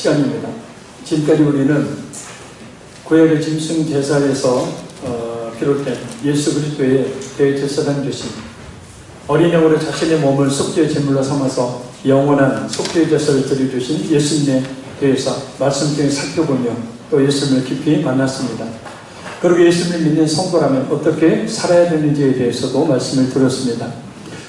시간입니다. 지금까지 우리는 구약의 짐승 제사에서 비롯된 예수 그리스도의 대제사장 되신 어린 양으로 자신의 몸을 속죄의 제물로 삼아서 영원한 속죄의 제사를 드려주신 예수님에 대해서 말씀 중에 살펴보며 또 예수님을 깊이 만났습니다. 그리고 예수님을 믿는 성도라면 어떻게 살아야 되는지에 대해서도 말씀을 드렸습니다.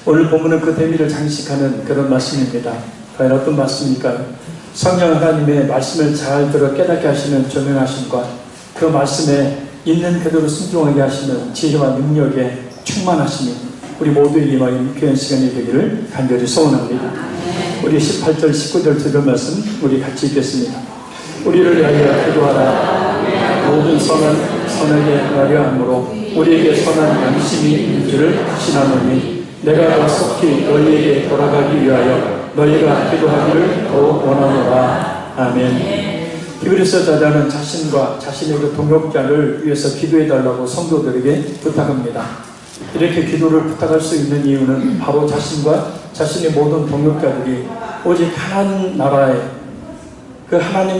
오늘 본문은 그 대미를 장식하는 그런 말씀입니다. 과연 어떤 말씀일까요? 성령 하나님의 말씀을 잘 들어 깨닫게 하시는 조명하심과 그 말씀에 있는 그대로 순종하게 하시는 지혜와 능력에 충만하심이 우리 모두에게 임하는 귀한 시간이 되기를 간절히 소원합니다. 우리 18절 19절 들은 말씀 우리 같이 읽겠습니다. 우리를 위하여 기도하라. 모든 선은 선에게 하려 함으로 우리에게 선한 양심이 있는 줄을 신하노니 내가 더 속히 너희에게 돌아가기 위하여 너희가 기도하기를 더욱 원하노라. 아멘. 히브리서 저자는 자신과 자신의 그 동역자를 위해서 기도해달라고 성도들에게 부탁합니다. 이렇게 기도를 부탁할 수 있는 이유는 바로 자신과 자신의 모든 동역자들이 오직 하나님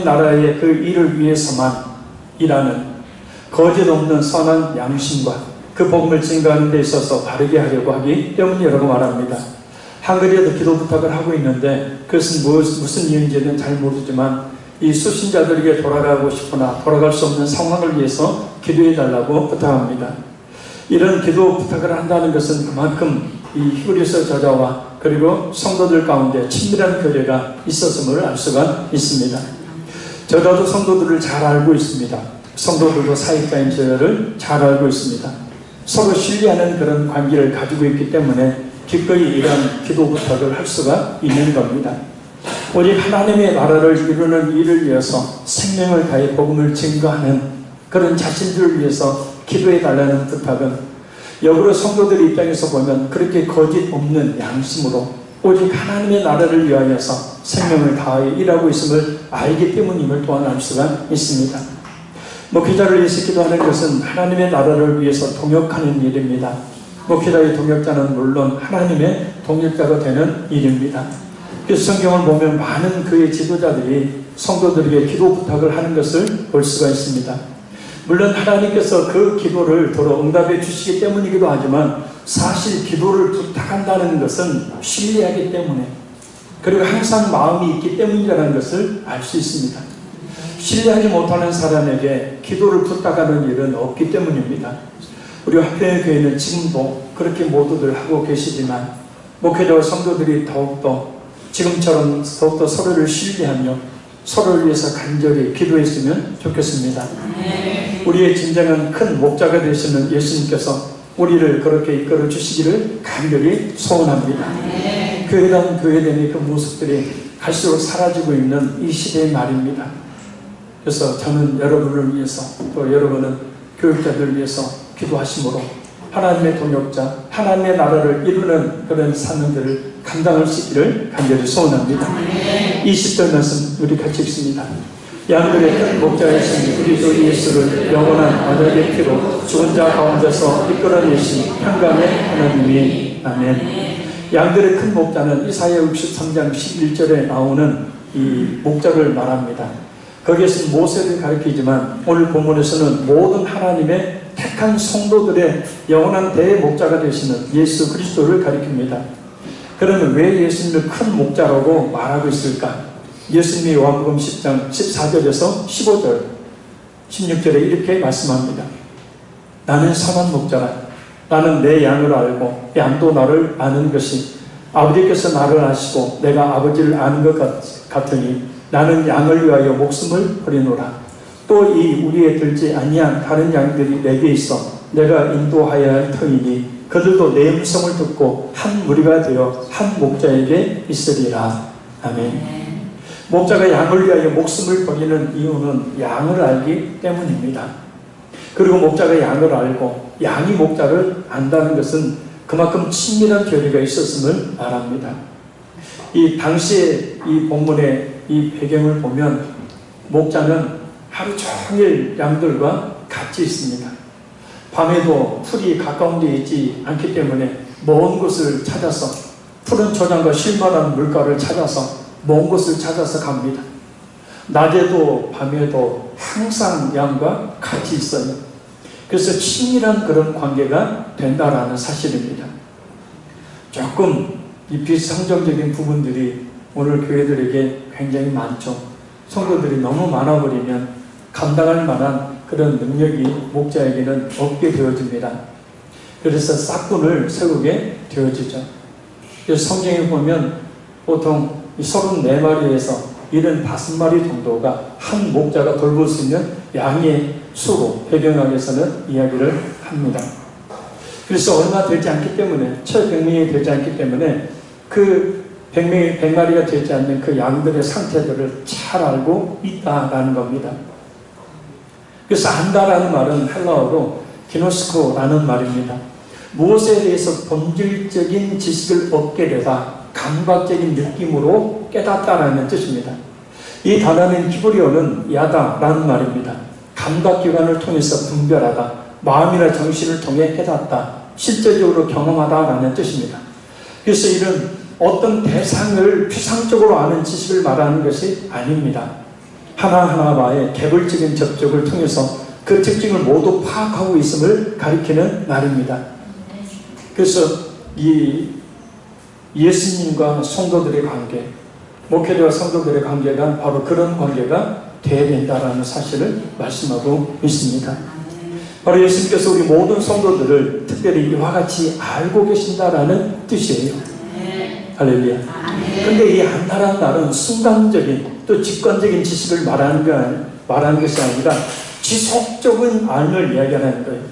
나라의 그 일을 위해서만 일하는 거짓 없는 선한 양심과 그 복음을 증거하는 데 있어서 바르게 하려고 하기 때문이라고 말합니다. 한글에도 기도 부탁을 하고 있는데 그것은 무슨 이유인지는 잘 모르지만 이 수신자들에게 돌아가고 싶으나 돌아갈 수 없는 상황을 위해서 기도해달라고 부탁합니다. 이런 기도 부탁을 한다는 것은 그만큼 이 히브리서 저자와 그리고 성도들 가운데 친밀한 교제가 있었음을 알 수가 있습니다. 저자도 성도들을 잘 알고 있습니다. 성도들도 사역자인 저를 잘 알고 있습니다. 서로 신뢰하는 그런 관계를 가지고 있기 때문에 기꺼이 이러한 기도 부탁을 할 수가 있는 겁니다. 오직 하나님의 나라를 이루는 일을 위해서 생명을 다해 복음을 증거하는 그런 자신들을 위해서 기도해 달라는 부탁은 역으로 성도들 입장에서 보면 그렇게 거짓 없는 양심으로 오직 하나님의 나라를 위하여서 생명을 다하여 일하고 있음을 알기 때문임을 또한 알 수가 있습니다. 목회자를 위해서 기도하는 것은 하나님의 나라를 위해서 동역하는 일입니다. 목회자의 동역자는 물론 하나님의 동역자가 되는 일입니다. 그래서 성경을 보면 많은 그의 지도자들이 성도들에게 기도 부탁을 하는 것을 볼 수가 있습니다. 물론 하나님께서 그 기도를 도로 응답해 주시기 때문이기도 하지만 사실 기도를 부탁한다는 것은 신뢰하기 때문에 그리고 항상 마음이 있기 때문이라는 것을 알 수 있습니다. 신뢰하지 못하는 사람에게 기도를 부탁하는 일은 없기 때문입니다. 우리 화평의 교회는 지금도 그렇게 모두들 하고 계시지만 목회자와 성도들이 더욱더 지금처럼 더욱더 서로를 신뢰하며 서로를 위해서 간절히 기도했으면 좋겠습니다. 우리의 진정한 큰 목자가 되시는 예수님께서 우리를 그렇게 이끌어 주시기를 간절히 소원합니다. 교회당 교회됨의 그 모습들이 갈수록 사라지고 있는 이 시대의 말입니다. 그래서 저는 여러분을 위해서 또 여러분은 교육자들을 위해서 기도하심으로 하나님의 동역자, 하나님의 나라를 이루는 그런 사명들을 감당할 수 있기를 간절히 소원합니다. 20절 말씀 우리 같이 읽습니다. 양들의 큰 목자이신 그리스도 예수를 영원한 언약의 피로 죽은 자 가운데서 이끌어내신 평강의 하나님이 아멘. 양들의 큰 목자는 이사야 63장 11절에 나오는 이 목자를 말합니다. 거기에서는 모세를 가리키지만 오늘 본문에서는 모든 하나님의 택한 성도들의 영원한 대목자가 되시는 예수 그리스도를 가리킵니다. 그러면 왜 예수님을 큰 목자라고 말하고 있을까? 예수님이 요한복음 10장 14절에서 15절 16절에 이렇게 말씀합니다. 나는 선한 목자라. 나는 내 양을 알고 양도 나를 아는 것이 아버지께서 나를 아시고 내가 아버지를 아는 것 같으니 나는 양을 위하여 목숨을 버리노라. 또 이 우리에 들지 아니한 다른 양들이 내게 있어 내가 인도하여야 할 터이니 그들도 내 음성을 듣고 한 무리가 되어 한 목자에게 있으리라. 아멘. 목자가 양을 위하여 목숨을 버리는 이유는 양을 알기 때문입니다. 그리고 목자가 양을 알고 양이 목자를 안다는 것은 그만큼 친밀한 교류가 있었음을 말합니다. 이 당시의 이 본문의 이 배경을 보면 목자는 하루 종일 양들과 같이 있습니다. 밤에도 풀이 가까운 데 있지 않기 때문에 먼 곳을 찾아서 푸른 초장과 쉴만한 물가를 찾아서 먼 곳을 찾아서 갑니다. 낮에도 밤에도 항상 양과 같이 있어요. 그래서 친밀한 그런 관계가 된다라는 사실입니다. 조금 이 비상정적인 부분들이 오늘 교회들에게 굉장히 많죠. 성도들이 너무 많아버리면 감당할 만한 그런 능력이 목자에게는 없게 되어집니다. 그래서 싹군을 세우게 되어지죠. 그래서 성경에 보면 보통 34마리에서 75마리 정도가 한 목자가 돌볼 수 있는 양의 수로 배경학에서는 이야기를 합니다. 그래서 얼마 되지 않기 때문에, 채 100명이 되지 않기 때문에 그 100마리가 되지 않는 그 양들의 상태들을 잘 알고 있다라는 겁니다. 그래서 안다라는 말은 헬라어로 기노스코라는 말입니다. 무엇에 대해서 본질적인 지식을 얻게 되다, 감각적인 느낌으로 깨닫다라는 뜻입니다. 이 단어는 히브리어는 야다라는 말입니다. 감각기관을 통해서 분별하다, 마음이나 정신을 통해 깨닫다, 실제적으로 경험하다라는 뜻입니다. 그래서 이런 어떤 대상을 피상적으로 아는 지식을 말하는 것이 아닙니다. 하나하나와의 개별적인 접촉을 통해서 그 특징을 모두 파악하고 있음을 가리키는 말입니다. 그래서 이 예수님과 성도들의 관계, 목회자와 성도들의 관계가 바로 그런 관계가 되어야 된다는 사실을 말씀하고 있습니다. 바로 예수님께서 우리 모든 성도들을 특별히 이와 같이 알고 계신다라는 뜻이에요. 할렐루야. 근데 이 안다라는 말은 순간적인 또 직관적인 지식을 말하는 것이 아니라 지속적인 알을 이야기하는 거예요.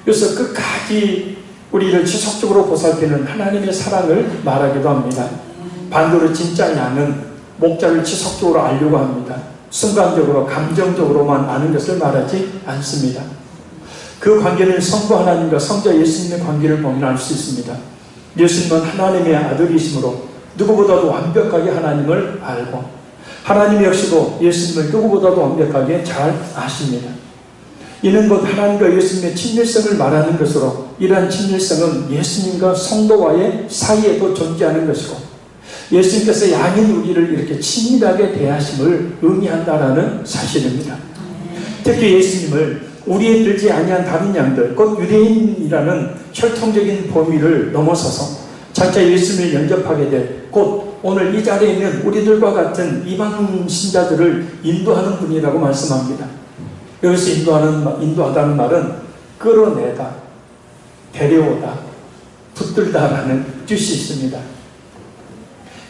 그래서 끝까지 우리를 지속적으로 보살피는 하나님의 사랑을 말하기도 합니다. 반대로 진짜 양은 목자를 지속적으로 알려고 합니다. 순간적으로 감정적으로만 아는 것을 말하지 않습니다. 그 관계는 성부 하나님과 성자 예수님의 관계를 보면 알 수 있습니다. 예수님은 하나님의 아들이시므로 누구보다도 완벽하게 하나님을 알고, 하나님 역시도 예수님을 누구보다도 완벽하게 잘 아십니다. 이는 곧 하나님과 예수님의 친밀성을 말하는 것으로, 이러한 친밀성은 예수님과 성도와의 사이에도 존재하는 것이고, 예수님께서 양인 우리를 이렇게 친밀하게 대하심을 의미한다라는 사실입니다. 특히 예수님을 우리에 들지 아니한 다른 양들, 곧 유대인이라는 혈통적인 범위를 넘어서서 장차 예수님을 영접하게 될, 곧 오늘 이 자리에 있는 우리들과 같은 이방 신자들을 인도하는 분이라고 말씀합니다. 여기서 인도하다는 말은 끌어내다, 데려오다, 붙들다라는 뜻이 있습니다.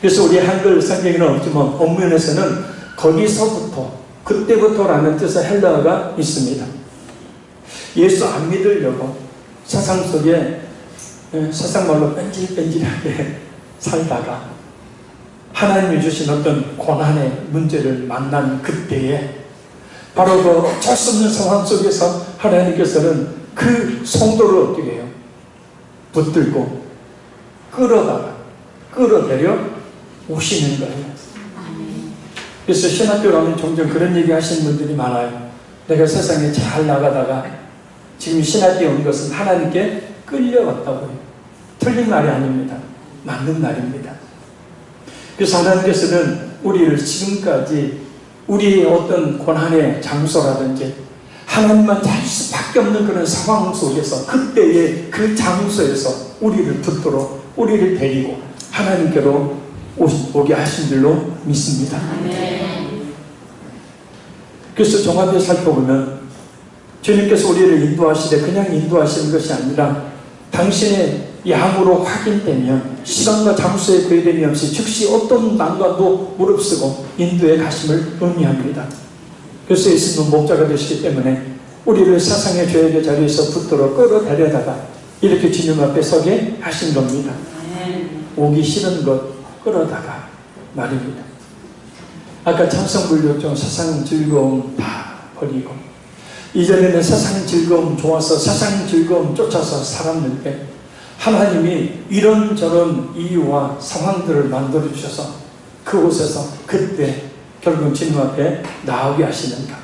그래서 우리 한글 성경에는 없지만 원문에서는 거기서부터, 그때부터라는 뜻의 헬라어가 있습니다. 예수 안 믿으려고 세상 속에, 세상말로 뺀질뺀질하게 살다가 하나님이 주신 어떤 고난의 문제를 만난 그때에 바로 그 어쩔 수 없는 상황 속에서 하나님께서는 그 성도를 어떻게 해요? 붙들고 끌어다가 끌어내려 오시는 거예요. 그래서 신학교 가면 종종 그런 얘기 하시는 분들이 많아요. 내가 세상에 잘 나가다가 지금 신학교에 온 것은 하나님께 끌려왔다고요. 틀린 말이 아닙니다. 맞는 말입니다. 그래서 하나님께서는 우리를 지금까지 우리의 어떤 고난의 장소라든지 하나님만 잘 수밖에 없는 그런 상황 속에서, 그때의 그 장소에서 우리를 붙들어 우리를 데리고 하나님께로 오게 하신 줄로 믿습니다. 그래서 종합에 살펴보면 주님께서 우리를 인도하시되 그냥 인도하시는 것이 아니라 당신의 양으로 확인되면 시간과 장소에 구애됨이 없이 즉시 어떤 난관도 무릅쓰고 인도에 가심을 의미합니다. 그래서 예수님은 목자가 되시기 때문에 우리를 세상의 죄악의 자리에서 붙들어 끌어내려다가 이렇게 주님 앞에 서게 하신 겁니다. 오기 싫은 것 끌어다가 말입니다. 아까 찬성불교종 세상 즐거움 다 버리고, 이전에는 세상 즐거움 좋아서 세상 즐거움 쫓아서 살았는데 하나님이 이런저런 이유와 상황들을 만들어 주셔서 그곳에서 그때 결국 주님 앞에 나오게 하시는가.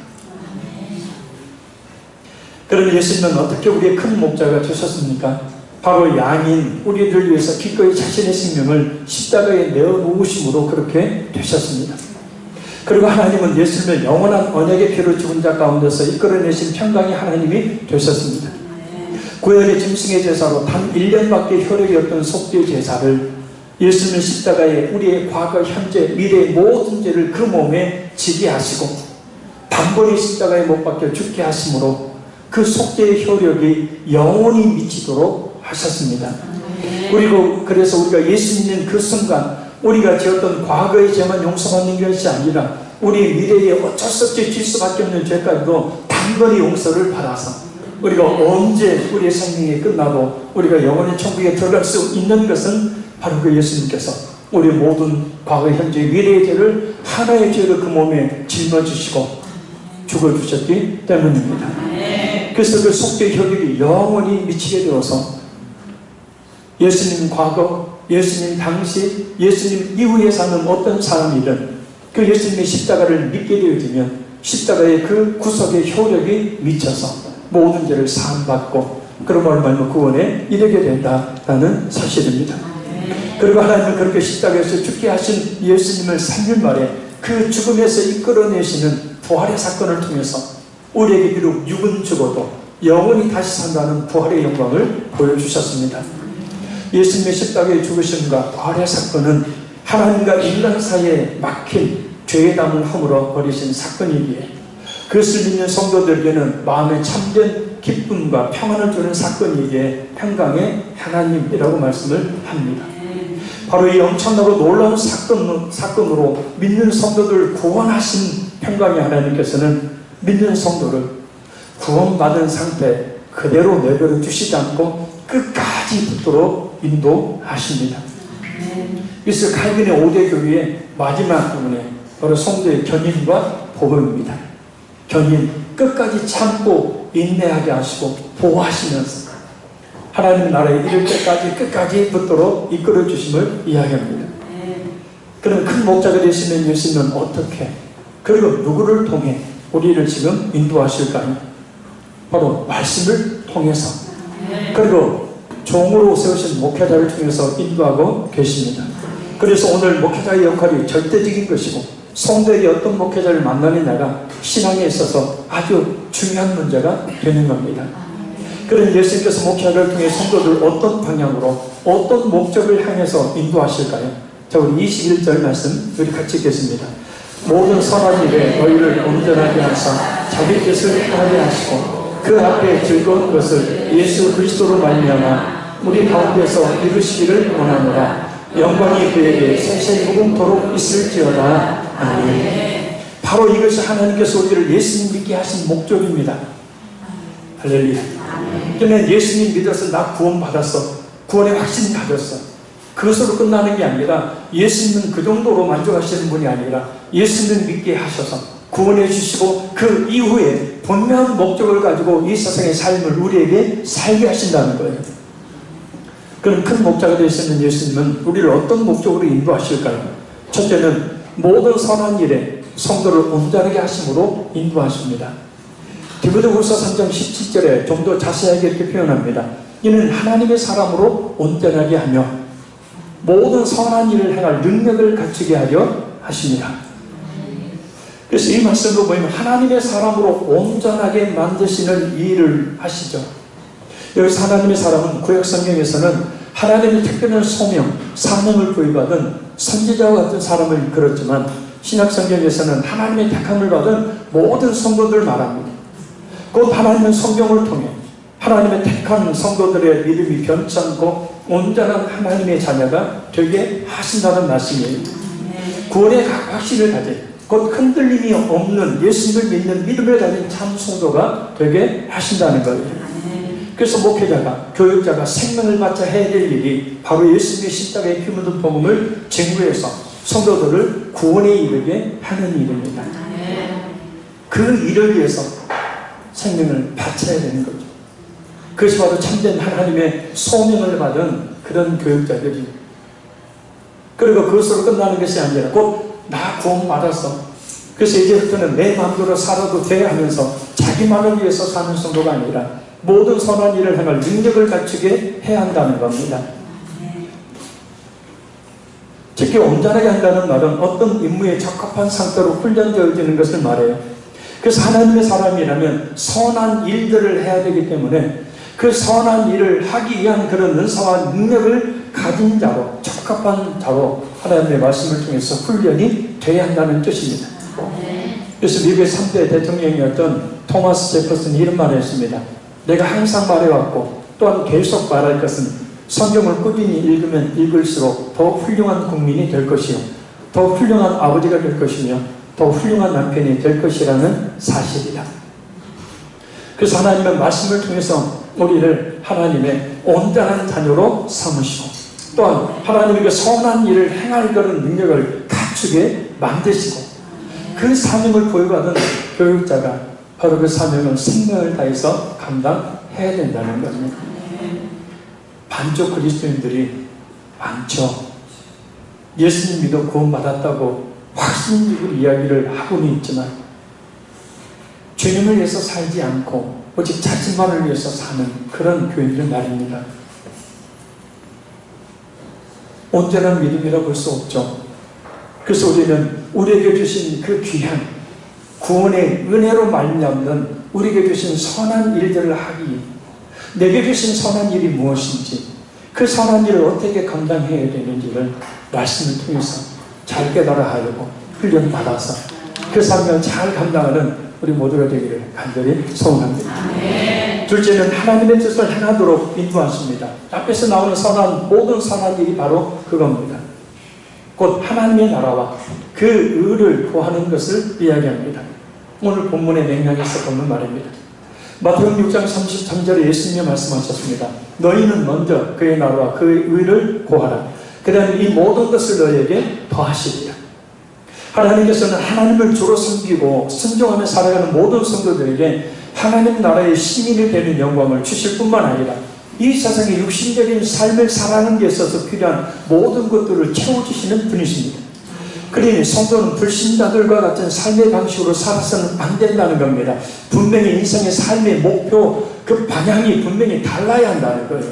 그러면 예수님은 어떻게 우리의 큰 목자가 되셨습니까? 바로 양인 우리를 위해서 기꺼이 자신의 생명을 십자가에 내어놓으심으로 그렇게 되셨습니다. 그리고 하나님은 예수님을 영원한 언약의 피로 죽은 자 가운데서 이끌어내신 평강의 하나님이 되셨습니다. 구약의 짐승의 제사로 단 1년밖에 효력이 없던 속죄 제사를 예수님은 십자가에 우리의 과거, 현재, 미래의 모든 죄를 그 몸에 지게 하시고 단번에 십자가에 못 박혀 죽게 하심으로 그 속죄의 효력이 영원히 미치도록 하셨습니다. 그리고 그래서 우리가 예수 믿는 그 순간 우리가 지었던 과거의 죄만 용서받는 것이 아니라 우리 미래에 어쩔 수 없이 질 수밖에 없는 죄까지도 단번에 용서를 받아서 우리가 언제 우리의 생명이 끝나도 우리가 영원히 천국에 들어갈 수 있는 것은 바로 그 예수님께서 우리 모든 과거, 현재, 미래의 죄를 하나의 죄로 그 몸에 짊어지시고 죽어주셨기 때문입니다. 그래서 그 속죄 효력이 영원히 미치게 되어서 예수님 과거, 예수님 당시, 예수님 이후에 사는 어떤 사람이든 그 예수님의 십자가를 믿게 되어지면 십자가의 그 구속의 효력이 미쳐서 모든 죄를 사함받고 그러므로 말미암아 구원에 이르게 된다라는 사실입니다. 그리고 하나님은 그렇게 십자가에서 죽게 하신 예수님을 3일 만에 그 죽음에서 이끌어내시는 부활의 사건을 통해서 우리에게 비록 육은 죽어도 영원히 다시 산다는 부활의 영광을 보여주셨습니다. 예수님의 십자가의 죽으심과 부활의 사건은 하나님과 인간 사이에 막힌 죄의 담을 허물어 버리신 사건이기에 그것을 믿는 성도들에게는 마음에 참된 기쁨과 평안을 주는 사건이기에 평강의 하나님이라고 말씀을 합니다. 바로 이 엄청나고 놀라운 사건으로 믿는 성도들을 구원하신 평강의 하나님께서는 믿는 성도를 구원받은 상태 그대로 내버려 두시지 않고 끝까지 붙도록 인도하십니다. 그래서 칼빈의 5대 교리의 마지막 부분에 바로 성도의 견인과 복음입니다. 견인, 끝까지 참고 인내하게 하시고 보호하시면서 하나님 나라에 이를 때까지 끝까지 붙도록 이끌어 주심을 이야기합니다. 그럼 큰 목자가 되시는 예수님은 어떻게 그리고 누구를 통해 우리를 지금 인도하실까요? 바로 말씀을 통해서 그리고 종으로 세우신 목회자를 통해서 인도하고 계십니다. 그래서 오늘 목회자의 역할이 절대적인 것이고 성도에게 어떤 목회자를 만나느냐가 신앙에 있어서 아주 중요한 문제가 되는 겁니다. 그런 예수님께서 목회를 통해 성도들 어떤 방향으로 어떤 목적을 향해서 인도하실까요? 자, 우리 21절 말씀 우리 같이 읽겠습니다. 모든 선한 일에 너희를 온전하게 하사 자기 뜻을 하게 하시고 그 앞에 즐거운 것을 예수 그리스도로 말미암아 우리 가운데서 이루시기를 원하노라. 영광이 그에게 세세 무궁토록 있을지어다. 아멘. 바로 이것이 하나님께서 우리를 예수님 믿게 하신 목적입니다. 할렐루야. 그러면 예수님 믿어서 나 구원받았어. 구원의 확신 가졌어. 그것으로 끝나는 게 아니라 예수님은 그 정도로 만족하시는 분이 아니라 예수님을 믿게 하셔서 구원해 주시고 그 이후에 분명한 목적을 가지고 이 세상의 삶을 우리에게 살게 하신다는 거예요. 그럼 큰 목자가 되시는 예수님은 우리를 어떤 목적으로 인도하실까요? 첫째는 모든 선한 일에 성도를 온전하게 하심으로 인도하십니다. 디모데후서 3장 17절에 좀 더 자세하게 이렇게 표현합니다. 이는 하나님의 사람으로 온전하게 하며 모든 선한 일을 행할 능력을 갖추게 하려 하십니다. 그래서 이 말씀으로 보면 하나님의 사람으로 온전하게 만드시는 일을 하시죠. 여기서 하나님의 사람은 구약 성경에서는 하나님의 특별한 소명, 사명을 부여받은 선지자와 같은 사람을 일컬었지만 신약 성경에서는 하나님의 택함을 받은 모든 성도들을 말합니다. 곧 하나님의 성경을 통해 하나님의 택한 성도들의 믿음이 변치 않고 온전한 하나님의 자녀가 되게 하신다는 말씀이에요. 구원의 확신을 가진 곧 흔들림이 없는 예수님을 믿는 믿음을 가진 참 성도가 되게 하신다는 거예요. 그래서 목회자가 교육자가 생명을 바쳐 해야 될 일이 바로 예수님의 십자가의 피 묻은 복음을 증거해서 성도들을 구원에 이르게 하는 일입니다. 그 일을 위해서 생명을 바쳐야 되는 거죠. 그것이 바로 참된 하나님의 소명을 받은 그런 교육자들이. 그리고 그것으로 끝나는 것이 아니라 곧 나 구원받았어. 그래서 이제부터는 내 마음대로 살아도 돼 하면서 자기만을 위해서 사는 성도가 아니라 모든 선한 일을 행할 능력을 갖추게 해야 한다는 겁니다. 즉 특히 온전하게 한다는 말은 어떤 임무에 적합한 상태로 훈련되어지는 것을 말해요. 그래서 하나님의 사람이라면 선한 일들을 해야 되기 때문에 그 선한 일을 하기 위한 그런 은사와 능력을 가진 자로, 적합한 자로 하나님의 말씀을 통해서 훈련이 돼야 한다는 뜻입니다. 그래서 미국의 3대 대통령이었던 토마스 제퍼슨이 이런 말을 했습니다. 내가 항상 말해왔고 또한 계속 말할 것은 성경을 꾸준히 읽으면 읽을수록 더 훌륭한 국민이 될 것이요, 더 훌륭한 아버지가 될 것이며 더 훌륭한 남편이 될 것이라는 사실이다. 그래서 하나님의 말씀을 통해서 우리를 하나님의 온전한 자녀로 삼으시고 또한 하나님에게 선한 일을 행할 그런 능력을 갖추게 만드시고 그 사명을 부여받은 교육자가 바로 그 사명을 생명을 다해서 감당해야 된다는 겁니다. 반쪽 그리스도인들이 많죠. 예수님 믿어 구원받았다고 확신적으로 이야기를 하고는 있지만 주님을 위해서 살지 않고 오직 자신만을 위해서 사는 그런 교인들 말입니다. 온전한 믿음이라 볼 수 없죠. 그래서 우리는 우리에게 주신 그 귀한 구원의 은혜로 말미암는 우리에게 주신 선한 일들을 하기, 내게 주신 선한 일이 무엇인지, 그 선한 일을 어떻게 감당해야 되는지를 말씀을 통해서 잘 깨달아 하려고 훈련받아서 그 삶을 잘 감당하는 우리 모두가 되기를 간절히 소원합니다. 둘째는 하나님의 뜻을 행하도록 인도하십니다. 앞에서 나오는 모든 선한 일이 바로 그겁니다. 곧 하나님의 나라와 그 의를 구하는 것을 이야기합니다. 오늘 본문의 맥락에서 보는 말입니다. 마태복음 6장 33절에 예수님이 말씀하셨습니다. 너희는 먼저 그의 나라와 그의 의를 구하라. 그 다음에 이 모든 것을 너희에게 더하시리라. 하나님께서는 하나님을 주로 섬기고 순종하며 살아가는 모든 성도들에게 하나님 나라의 시민이 되는 영광을 주실 뿐만 아니라 이 세상의 육신적인 삶을 살아가는 데 있어서 필요한 모든 것들을 채워주시는 분이십니다. 그러니 성도는 불신자들과 같은 삶의 방식으로 살아서는 안 된다는 겁니다. 분명히 인생의 삶의 목표, 그 방향이 분명히 달라야 한다는 거예요.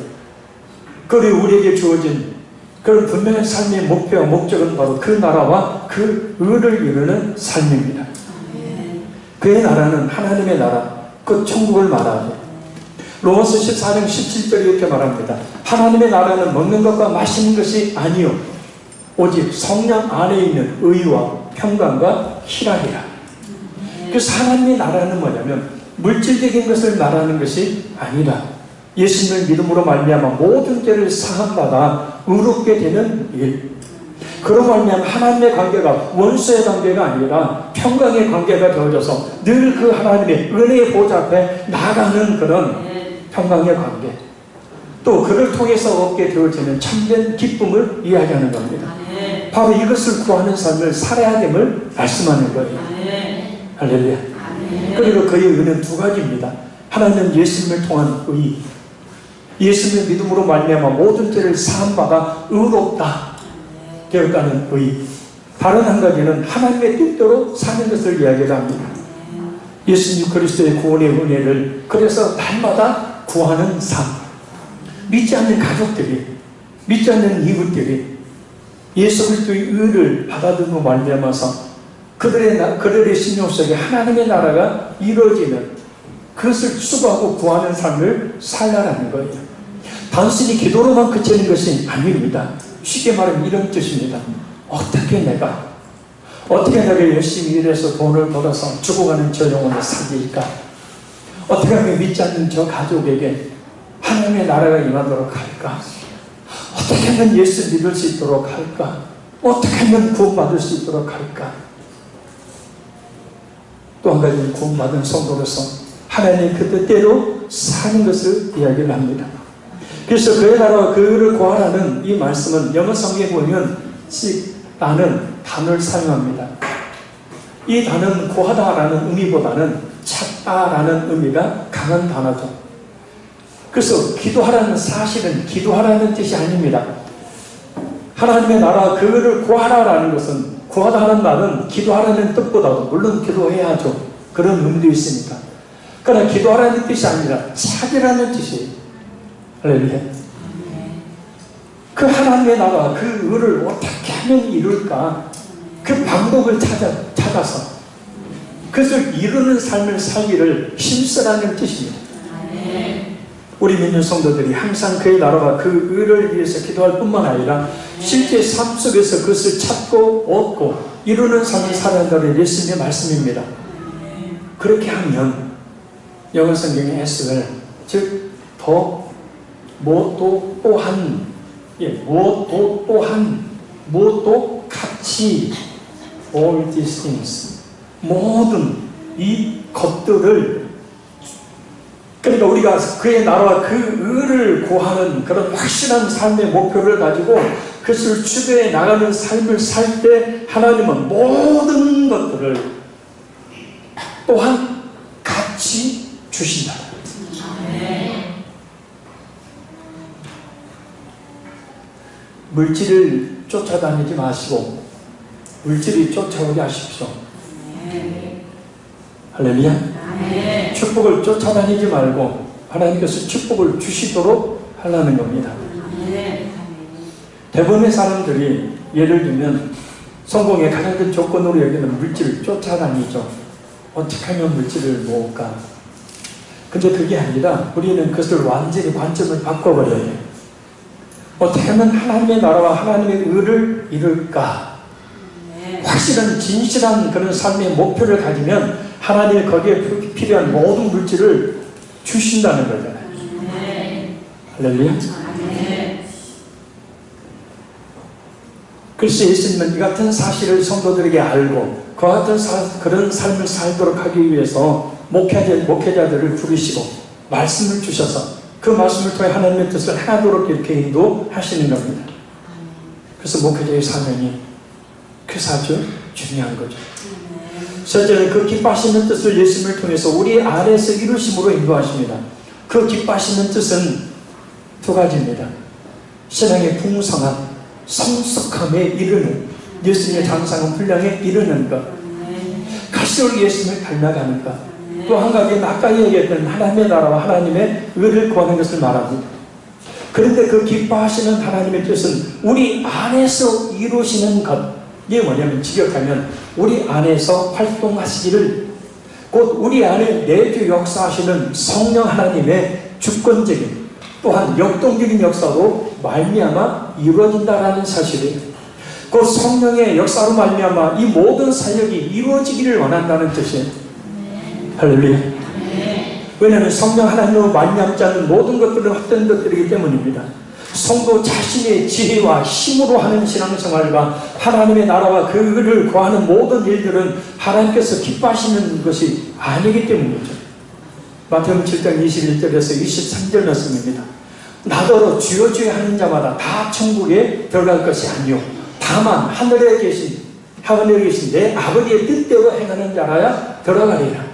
그리고 우리에게 주어진 그런 분명한 삶의 목표와 목적은 바로 그 나라와 그 의를 이루는 삶입니다. 그의 나라는 하나님의 나라, 그 천국을 말하죠. 로마서 14장 17절에 이렇게 말합니다. 하나님의 나라는 먹는 것과 마시는 것이 아니요 오직 성령 안에 있는 의와 평강과 희락이라. 그래서 하나님의 나라는 뭐냐면 물질적인 것을 말하는 것이 아니라 예수님을 믿음으로 말미암아 모든 죄를 사함받아 의롭게 되는 일. 그로 말미암아 하나님의 관계가 원수의 관계가 아니라 평강의 관계가 되어져서 늘 그 하나님의 은혜의 보좌 앞에 나가는 그런 평강의 관계, 또 그를 통해서 얻게 되어지는 참된 기쁨을 이야기하는 겁니다. 바로 이것을 구하는 삶을 살아야 됨을 말씀하는 거예요. 할렐루야. 그리고 그의 의는 두 가지입니다. 하나는 예수님을 통한 의, 예수님의 믿음으로 말미암아 모든 죄를 사함받아 의롭다 되었다는 의. 다른 한 가지는 하나님의 뜻대로 사는 것을 이야기를 합니다. 예수님 그리스도의 구원의 은혜를 그래서 날마다 구하는 삶. 믿지 않는 가족들이, 믿지 않는 이웃들이 예수 그리스도의 의를 받아들고 말미암아서 그들의 심령 속에 하나님의 나라가 이루어지는 그것을 추구하고 구하는 삶을 살라라는 거예요. 단순히 기도로만 그치는 것이 아닙니다. 쉽게 말하면 이런 뜻입니다. 어떻게 내가 열심히 일해서 돈을 벌어서 죽어가는 저 영혼을 살릴까? 어떻게 하면 믿지 않는 저 가족에게 하나님의 나라가 임하도록 할까? 어떻게 하면 예수 믿을 수 있도록 할까? 어떻게 하면 구원받을 수 있도록 할까? 또 한 가지는 구원받은 성도로서 하나님의 그 뜻대로 사는 것을 이야기를 합니다. 그래서 그의 나라와 그 의를 구하라는 이 말씀은 영어 성경에 보면 seek라는 단어를 사용합니다. 이 단어는 구하다라는 의미보다는 찾다라는 의미가 강한 단어죠. 그래서 기도하라는 사실은 기도하라는 뜻이 아닙니다. 하나님의 나라 그 의를 구하라라는 것은, 구하다라는 말은 기도하라는 뜻보다도 물론 기도해야죠. 그런 의미도 있으니까. 그러나 기도하라는 뜻이 아니라 찾으라는 뜻이에요. 할렐루야. 그 하나님의 나라, 그 의를 어떻게 하면 이룰까? 그 방법을 찾아서 그것을 이루는 삶을 살기를 힘쓰라는 뜻입니다. 우리 믿는 성도들이 항상 그의 나라와 그 의를 위해서 기도할 뿐만 아니라 실제 삶 속에서 그것을 찾고 얻고 이루는 삶을 살아야 한다는 예수님의 말씀입니다. 그렇게 하면 영어 성경의 S를 즉 더 무엇도 또한 무엇도 또한 무엇도 같이 all these things 모든 이 것들을 그러니까 우리가 그의 나라와 그 의를 구하는 그런 확실한 삶의 목표를 가지고 그것을 추구해 나가는 삶을 살 때 하나님은 모든 것들을 또한 같이 주신다. 물질을 쫓아다니지 마시고 물질이 쫓아오게 하십시오. 할렐루야. 축복을 쫓아다니지 말고 하나님께서 축복을 주시도록 하려는 겁니다. 대부분의 사람들이 예를 들면 성공의 가장 큰 조건으로 여기는 물질을 쫓아다니죠. 어떻게 하면 물질을 모을까? 근데 그게 아니라 우리는 그것을 완전히 관점을 바꿔버려야 돼요. 어떻게 하면 하나님의 나라와 하나님의 의를 이룰까? 확실한 진실한 그런 삶의 목표를 가지면 하나님이 거기에 필요한 모든 물질을 주신다는 거잖아요. 할렐루야. 그래서 예수님은 이 같은 사실을 성도들에게 알고 그와 같은 그런 삶을 살도록 하기 위해서 목회자들을 부르시고 말씀을 주셔서 그 말씀을 통해 하나님의 뜻을 행하도록 이렇게 인도하시는 겁니다. 그래서 목회자의 사명이 그래서 아주 중요한 거죠. 첫째는 그 기뻐하시는 뜻을 예수님을 통해서 우리 안에서 이루심으로 인도하십니다. 그 기뻐하시는 뜻은 두 가지입니다. 신앙의 풍성함, 성숙함에 이르는 예수님의 장성한 분량에 이르는 것, 갈수록 예수님을 닮아가는 것, 또 한 가지 아까 얘기했던 하나님의 나라와 하나님의 의를 구하는 것을 말합니다. 그런데 그 기뻐하시는 하나님의 뜻은 우리 안에서 이루시는 것, 이게 뭐냐면 직역하면 우리 안에서 활동하시기를 곧 우리 안에 내주 역사하시는 성령 하나님의 주권적인 또한 역동적인 역사로 말미암아 이루어진다라는 사실이에요. 그 성령의 역사로 말미암아 이 모든 사역이 이루어지기를 원한다는 뜻이에요. 할렐루야. 왜냐하면 성령 하나님으로 말미암지 않는 모든 것들은 헛된 것들이기 때문입니다. 성도 자신의 지혜와 힘으로 하는 신앙생활과 하나님의 나라와 그 의를 구하는 모든 일들은 하나님께서 기뻐하시는 것이 아니기 때문이죠. 마태복음 7장 21절에서 23절 말씀입니다. 나더러 주여 주여 하는 자마다 다 천국에 들어갈 것이 아니요 다만 하늘에 계신 내 아버지의 뜻대로 행하는 자라야 들어가리라.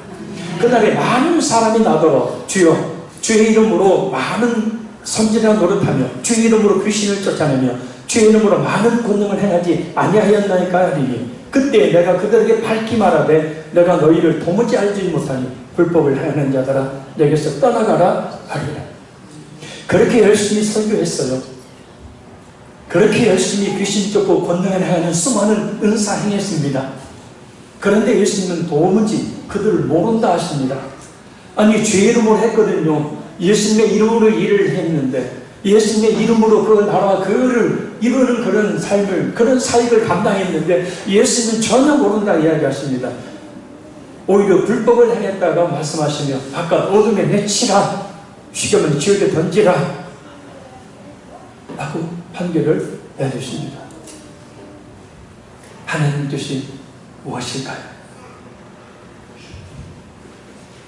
그날에 많은 사람이 나더러 주여 주의 이름으로 많은 선지자 노릇하며 주의 이름으로 귀신을 쫓아내며 주의 이름으로 많은 권능을 행하지 아니하였나이까 하리니 그때 내가 그들에게 밝히 말하되 내가 너희를 도무지 알지 못하니 불법을 행하는 자들아 내게서 떠나가라 하리라. 그렇게 열심히 설교했어요. 그렇게 열심히 귀신 쫓고 권능을 행하는 수많은 은사 행했습니다. 그런데 예수님은 도무지 그들을 모른다 하십니다. 아니 주의 이름으로 했거든요. 예수님의 이름으로 일을 했는데 예수님의 이름으로 그 나라와 그를 이루는 그런 삶을 그런 사역을 감당했는데 예수님은 전혀 모른다 이야기하십니다. 오히려 불법을 행했다가 말씀하시며 바깥 어둠에 내치라 죽으면 지옥에 던지라 라고 판결을 내주십니다. 하나님 뜻이 무엇일까요?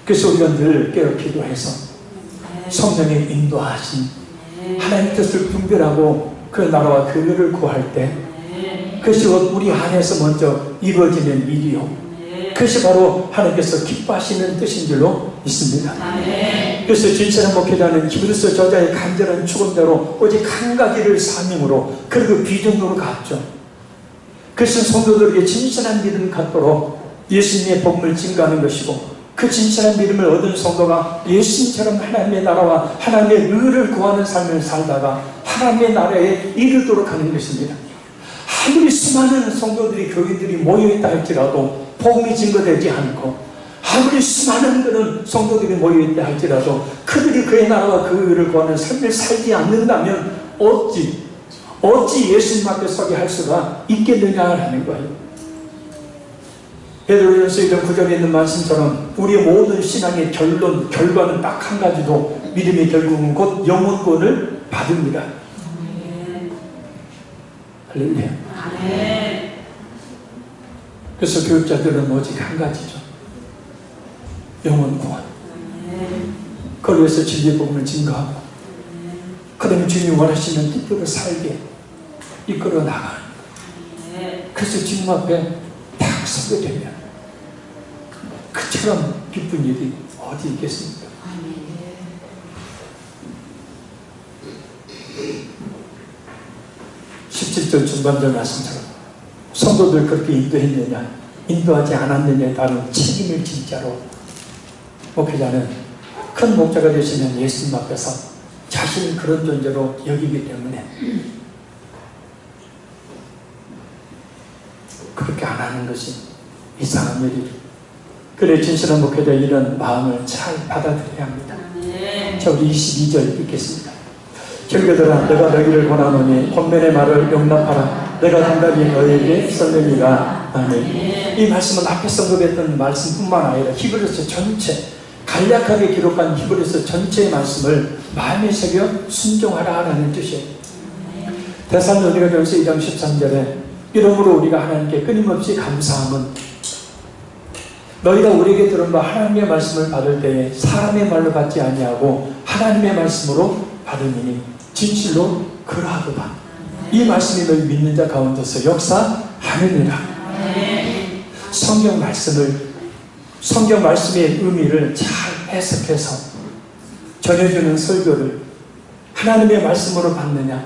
그래서 우리가 늘 깨어 기도해서 성령의 인도하신 하나님의 뜻을 분별하고 그 나라와 그 의를 구할 때 그것이 우리 안에서 먼저 이루어지는 일이요 그것이 바로 하나님께서 기뻐하시는 뜻인 줄로 믿습니다. 그래서 진실한 목회자는 히브리서 저자의 간절한 축원대로 오직 한 가지를 사명으로 그리고 비전으로 갔죠. 그것은 성도들에게 진실한 믿음을 갖도록 예수님의 복음을 증거하는 것이고 그 진실한 믿음을 얻은 성도가 예수님처럼 하나님의 나라와 하나님의 의를 구하는 삶을 살다가 하나님의 나라에 이르도록 하는 것입니다. 아무리 수많은 성도들이 교인들이 모여있다 할지라도 복음이 증거되지 않고, 아무리 수많은 그런 성도들이 모여있다 할지라도 그들이 그의 나라와 그 의를 구하는 삶을 살지 않는다면 어찌 예수님 앞에 서게 할 수가 있겠느냐라는 거예요. 베드로전서 1장 9절에 있는 말씀처럼 우리의 모든 신앙의 결과는 딱 한 가지도 믿음의 결국은 곧 영혼권을 받습니다. 할렐루야. 그래서 교육자들은 오직 한 가지죠. 영혼 구원. 그걸 위해서 진리의 복음을 증거하고, 그 다음에 주님이 원하시는 뜻대로 살게 이끌어 나가는 거예요. 그래서 주님 앞에 딱 서게 되면 그처럼 기쁜 일이 어디 있겠습니까? 17절 중반절 말씀처럼 성도들 그렇게 인도했느냐 인도하지 않았느냐에 따른 책임을 진짜로 목회자는 큰 목자가 되시면 예수님 앞에서 자신을 그런 존재로 여기기 때문에 그렇게 안 하는 것이 이상한 일이죠. 그래 진실한 목회자 이런 마음을 잘 받아들여야 합니다. 자, 우리 22절 읽겠습니다. 형제들아, 내가 너희를 권하노니 권면의 말을 용납하라. 내가 단답이 너희에게 설명이라. 아멘. 이 말씀은 앞에 언급했던 말씀뿐만 아니라 히브리서 전체, 간략하게 기록한 히브리서 전체의 말씀을 마음에 새겨 순종하라라는 뜻이에요. 데살로니가전서 2장 13절에 이러므로 우리가 하나님께 끊임없이 감사함은 너희가 우리에게 들은 바 하나님의 말씀을 받을 때에 사람의 말로 받지 아니하고 하나님의 말씀으로 받으니 진실로 그러하도다. 이 말씀이 너희 믿는 자 가운데서 역사하느니라. 성경 말씀의 의미를 잘 해석해서 전해주는 설교를 하나님의 말씀으로 받느냐,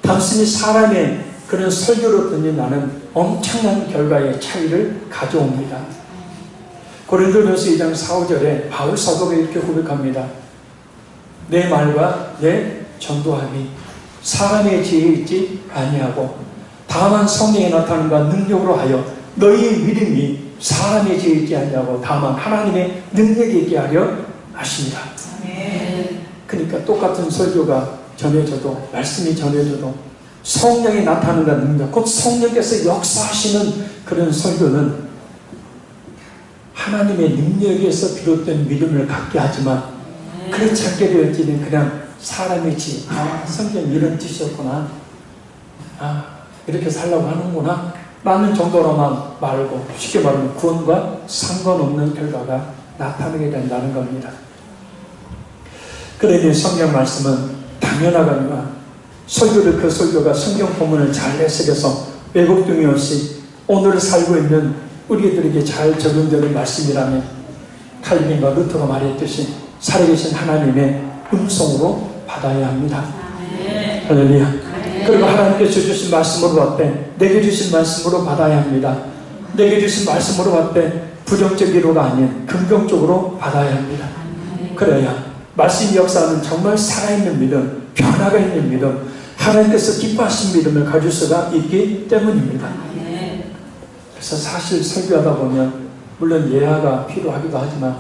단순히 사람의 그런 설교로 듣는다는 엄청난 결과의 차이를 가져옵니다. 고린도전서 2장 4, 5절에 바울 사도가 이렇게 고백합니다. 내 말과 내 전도함이 사람의 지혜에 있지 아니하고 다만 성령의 나타남과 능력으로 하여 너희의 믿음이 사람의 지혜에 있지 아니하고 다만 하나님의 능력에 있게 하려 하십니다. 그러니까 똑같은 설교가 전해져도, 말씀이 전해져도 성령이 나타나는 능력, 곧 성령께서 역사하시는 그런 설교는 하나님의 능력에서 비롯된 믿음을 갖게 하지만, 그렇지 않게 되어지는 그냥 사람의 지혜, 성경 이런 뜻이었구나, 이렇게 살라고 하는구나 라는 정도로만 말고, 쉽게 말하면 구원과 상관없는 결과가 나타나게 된다는 겁니다. 그러니 성경 말씀은 당연하거니와 그 설교가 성경 본문을 잘 해석해서 왜곡됨이 없이 오늘 살고 있는 우리들에게 잘 적용되는 말씀이라면 칼빈과 루터가 말했듯이 살아계신 하나님의 음성으로 받아야 합니다. 할렐루야. 그리고 하나님께서 주신 말씀으로 받되 내게 주신 말씀으로 받아야 합니다. 내게 주신 말씀으로 받되 부정적 위로가 아닌 긍정적으로 받아야 합니다. 그래야 말씀이 역사하는 정말 살아있는 믿음, 변화가 있는 믿음, 하나님께서 기뻐하신 믿음을 가질 수가 있기 때문입니다. 그래서 사실 설교하다 보면 물론 예화가 필요하기도 하지만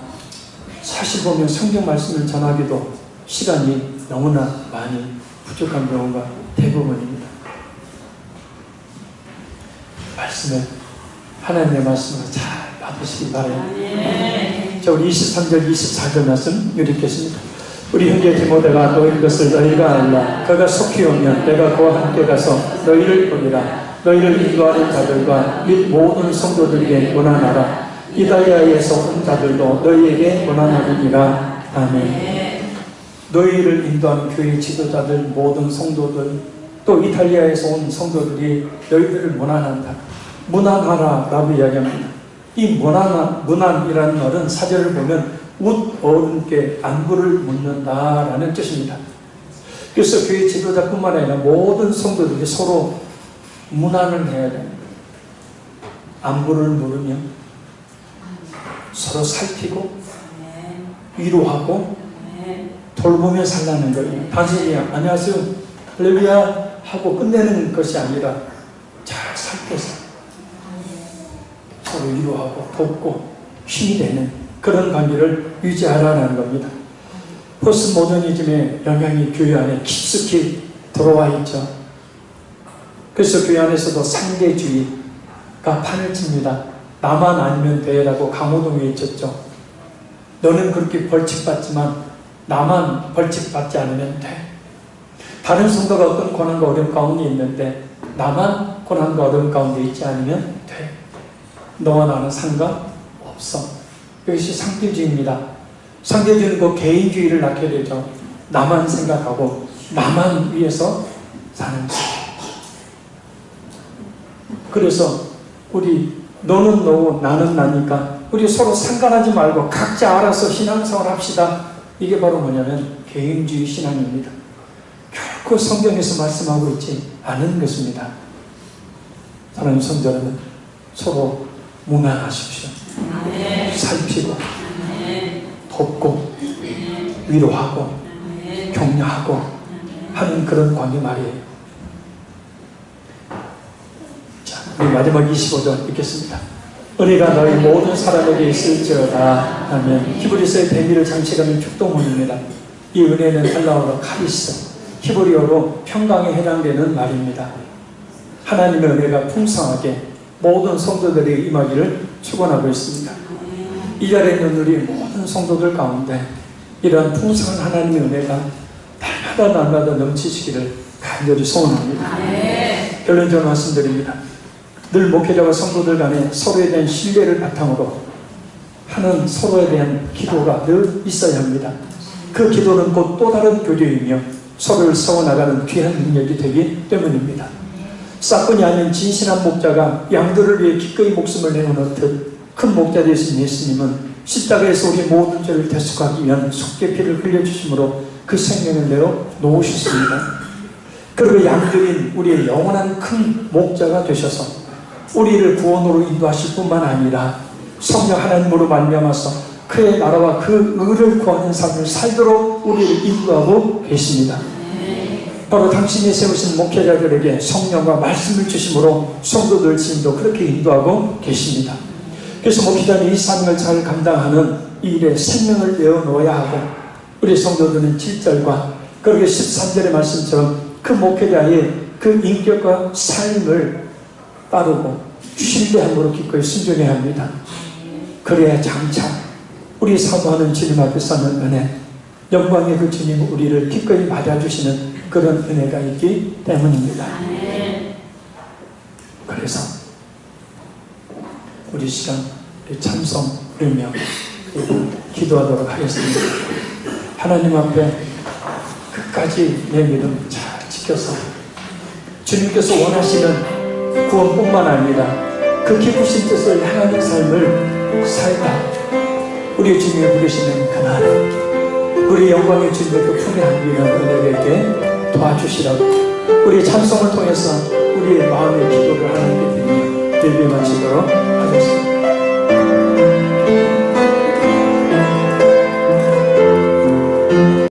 사실 보면 성경 말씀을 전하기도 시간이 너무나 많이 부족한 경우가 대부분입니다. 하나님의 말씀을 잘 받으시기 바랍니다. 자, 우리 23절 24절 말씀 읽겠습니다. 우리 형제 디모데가 너희 것을 너희가 알라. 그가 속히 오면 내가 그와 함께 가서 너희를 보리라. 너희를 인도하는 자들과 및 모든 성도들에게 원하나라. 이달리아에서 온 자들도 너희에게 원하나니라. 아멘. 너희를 인도하는 교회 지도자들, 모든 성도들, 또 이탈리아에서 온 성도들이 너희들을 원한한다. 문안하라 라고 이야기합니다. 이 문안이라는 말은 사절을 보면 웃 어른께 안부를 묻는다라는 뜻입니다. 그래서 교회 지도자뿐만 아니라 모든 성도들이 서로 문안을 해야 됩니다. 안부를 물으며 서로 살피고 위로하고 돌보며 살라는 거예요. 단순히 안녕하세요, 할렐루야 하고 끝내는 것이 아니라 잘 살펴서 서로 위로하고 돕고 힘이 되는 그런 관계를 유지하라는 겁니다. 포스트 모더니즘의 영향이 교회 안에 깊숙이 들어와 있죠. 그래서 교회 안에서도 상대주의가 판을 칩니다. 나만 아니면 돼라고 강호동이 외쳤죠. 너는 그렇게 벌칙받지만 나만 벌칙받지 않으면 돼. 다른 성도가 어떤 고난과 어려움 가운데 있는데 나만 고난과 어려움 가운데 있지 않으면 돼. 너와 나는 상관없어. 이것이 상대주의입니다. 상대주의는 그 개인주의를 낳게 되죠. 나만 생각하고 나만 위해서 사는 것. 그래서 우리 너는 너고 나는 나니까 우리 서로 상관하지 말고 각자 알아서 신앙생활 합시다. 이게 바로 뭐냐면 개인주의 신앙입니다. 결코 성경에서 말씀하고 있지 않은 것입니다. 사랑하는 성도 여러분, 서로 무난하십시오. 살피고 돕고 위로하고 격려하고 하는 그런 관계 말이에요. 자, 우리 마지막 25절 읽겠습니다. 은혜가 너희 모든 사람에게 있을지어다 하면 히브리서의 대미를 장치하는 축도문입니다. 이 은혜는 헬라어로 카리스, 히브리어로 평강에 해당되는 말입니다. 하나님의 은혜가 풍성하게 모든 성도들에게 임하기를 축원하고 있습니다. 이 자리에 있는 우리 모든 성도들 가운데 이러한 풍성한 하나님의 은혜가 날마다 넘치시기를 간절히 소원합니다. 결론적으로 말씀드립니다. 늘 목회자와 성도들 간에 서로에 대한 신뢰를 바탕으로 하는 서로에 대한 기도가 늘 있어야 합니다. 그 기도는 곧 또 다른 교류이며 서로를 세워나가는 귀한 능력이 되기 때문입니다. 사건이 아닌 진실한 목자가 양들을 위해 기꺼이 목숨을 내어놓듯 큰 목자 되신 예수님은 십자가에서 우리 모든 죄를 대속하기 위한 속죄 피를 흘려주심으로 그 생명을 내어 놓으셨습니다. 그리고 양들인 우리의 영원한 큰 목자가 되셔서 우리를 구원으로 인도하실 뿐만 아니라 성령 하나님으로 말미암아서 그의 나라와 그 의를 구하는 삶을 살도록 우리를 인도하고 계십니다. 바로 당신이 세우신 목회자들에게 성령과 말씀을 주심으로 성도들 지금도 그렇게 인도하고 계십니다. 그래서 목회자는 이 사명을 잘 감당하는 이 일에 생명을 내어놓아야 하고 우리 성도들은 7절과 그렇게 13절의 말씀처럼 그 목회자의 그 인격과 삶을 따르고 신뢰함으로 기꺼이 순종해야 합니다. 그래야 장차 우리 사모하는 주님 앞에서는 은혜, 영광의 그 주님 우리를 기꺼이 맞아주시는 그런 은혜가 있기 때문입니다. 그래서 우리 시간 찬송 부르며 기도하도록 하겠습니다. 하나님 앞에 끝까지 내 믿음 잘 지켜서 주님께서 원하시는 구원뿐만 아니라 그 기쁘신 뜻을 향하는 삶을 살다 우리 주님이 부르시는 그날 우리 영광의 주님의 그 품에 안기는 은혜에게 도와주시라고 우리 찬송을 통해서 우리의 마음의 기도를 하나님께 드리며 예배 마치도록 하겠습니다.